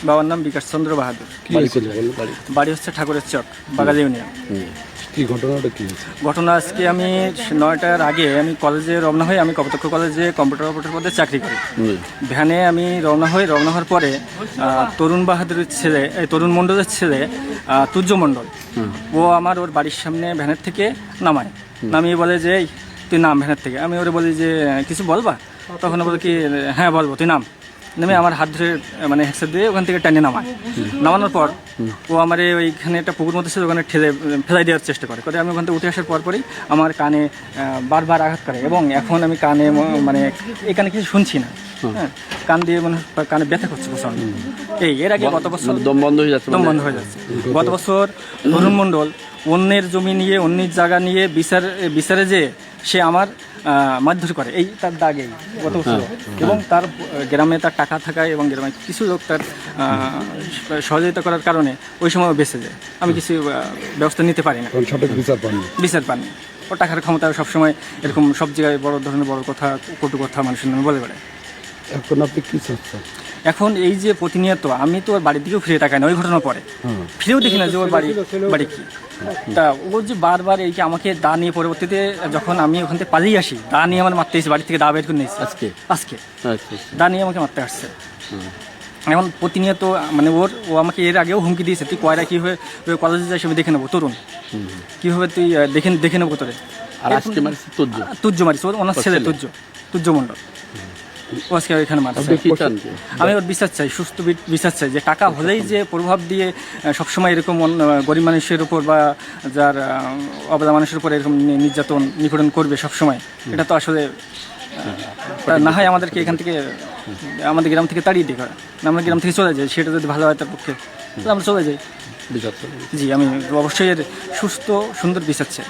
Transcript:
বাবার নাম বিকাশ চন্দ্র বাহাদুর। বাড়ি হচ্ছে ঠাকুরের চক, বাগালি ইউনিয়ন। কি ঘটনাটা কি হয়েছে? ঘটনা আজকে আমি 9টার আগে আমি কলেজে রওনা হই। আমি কপোতাক্ষ কলেজে কম্পিউটার অপারেটর পদে চাকরি করি। ভ্যানে আমি রওনা হওয়ার পরে তরুণ বাহাদুরের ছেলে, তরুণ মণ্ডলের ছেলে তুর্য মণ্ডল, ও ওর বাড়ির সামনে ভ্যানের থেকে নামায়। নামিয়ে বলে যে এই তুই নাম ভ্যানের থেকে। আমি ওরে বলি যে কিছু বলবা? তখন বলে কি হ্যাঁ বলবো, তুই নাম। নেমে আমার হাত ধরে মানে হেডসেট দিয়ে ওখান থেকে টেনে নামানোর পর ও আমার ওইখানে একটা পুকুর মধ্যে ছিল, ওখানে ফেলাই দেওয়ার চেষ্টা করে। আমি ওখান থেকে উঠে আসার পরই আমার কানে বারবার আঘাত করে, এবং এখন আমি কানে মানে এখানে কিছু শুনছি না। হ্যাঁ, কান দিয়ে মানে কানে ব্যথা করছে প্রচন্ড। এর আগে গত বছর দম বন্ধ হয়ে যাচ্ছে। গত বছর তরুণ মণ্ডল অন্যের জমি নিয়ে, অন্যের জায়গা নিয়ে বিচারে যে সে আমার মারধর করে, এই তার দাগেই গত বছর। এবং তার গ্রামে তার টাকা থাকায় এবং গ্রামে কিছু লোক তার সহযোগিতা করার কারণে ওই সময় বেঁচে যায়। আমি কিছু ব্যবস্থা নিতে পারি না, বিচার পাননি। ও টাকার ক্ষমতা সবসময় এরকম সব জায়গায় বড় ধরনের বড় কথা, কটু কথা মানুষের নামে বলে বেড়ায়। এখন আপনি কি চাচ্ছেন? এখন এই যে প্রতিনিয়ত আমি তো ওর বাড়ির দিকেও ফিরে তাকাই না, ওই ঘটনার পরে ফিরেও দেখি না যে ওর বাড়ি কি। তা ও যে বারবার এই যে আমাকে দা নিয়ে, পরবর্তীতে যখন আমি ওখান থেকে পালিয়ে আসি, দা নিয়ে আমার মারতে এসে, বাড়ি থেকে দা বের করে নিয়েছি আজকে দা নিয়ে আমাকে মারতে আসছে। এখন প্রতিনিয়ত মানে ও আমাকে এর আগেও হুমকি দিয়েছে, তুই কয়রা কী হয়ে কলেজে যাই আমি দেখে নেবো, তরুণ কীভাবে তুই দেখে নেবো তোরে। আর আজকে তুর্য মারিস, ওনার ছেলে তুর্য মণ্ডল, ও আজকে এখানে মারছে। আমি ওর বিচার চাই, সুস্থ বিচার চাই। যে টাকা হলেই যে প্রভাব দিয়ে সবসময় এরকম গরিব মানুষের উপর বা যার অবলা মানুষের উপর এরকম নির্যাতন নিপীড়ন করবে সবসময়, এটা তো আসলে না হয় আমাদেরকে এখান থেকে, আমাদের গ্রাম থেকে তাড়িয়ে দিয়ে করা, আমরা গ্রাম থেকে চলে যাই। সেটা যদি ভালো হয় তার পক্ষে, তাহলে আমরা চলে যাই। জি, আমি অবশ্যই এর সুস্থ সুন্দর বিচার চাই।